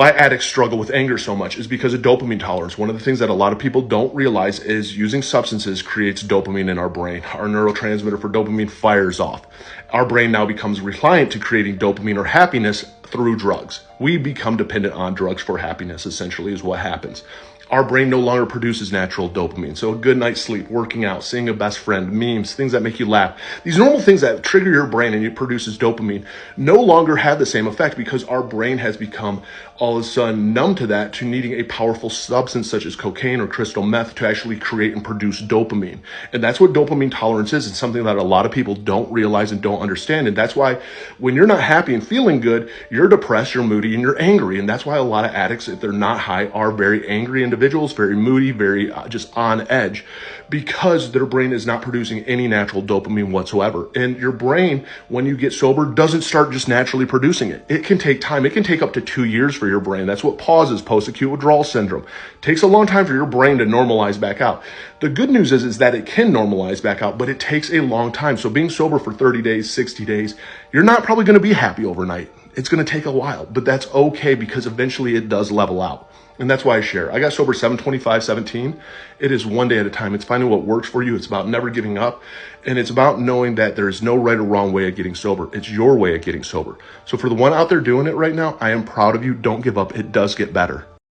Why addicts struggle with anger so much is because of dopamine tolerance. One of the things that a lot of people don't realize is using substances creates dopamine in our brain. Our neurotransmitter for dopamine fires off. Our brain now becomes reliant to creating dopamine or happiness through drugs. We become dependent on drugs for happiness, essentially, is what happens. Our brain no longer produces natural dopamine. So a good night's sleep, working out, seeing a best friend, memes, things that make you laugh. These normal things that trigger your brain and it produces dopamine no longer have the same effect because our brain has become all of a sudden numb to that, to needing a powerful substance such as cocaine or crystal meth to actually create and produce dopamine. And that's what dopamine tolerance is. It's something that a lot of people don't realize and don't understand. And that's why when you're not happy and feeling good, you're depressed, you're moody, and you're angry. And that's why a lot of addicts, if they're not high, are very angry individuals, very moody, very just on edge, because their brain is not producing any natural dopamine whatsoever. And your brain, when you get sober, doesn't start just naturally producing it. It can take time. It can take up to 2 years for your brain. That's what pauses post-acute withdrawal syndrome. It takes a long time for your brain to normalize back out. The good news is that it can normalize back out, but it takes a long time. So being sober for 30 days, 60 days, you're not probably going to be happy overnight. It's going to take a while, but that's okay because eventually it does level out. And that's why I share. I got sober 7/25/17. It is one day at a time. It's finding what works for you. It's about never giving up. And it's about knowing that there is no right or wrong way of getting sober. It's your way of getting sober. So for the one out there doing it right now, I am proud of you. Don't give up. It does get better.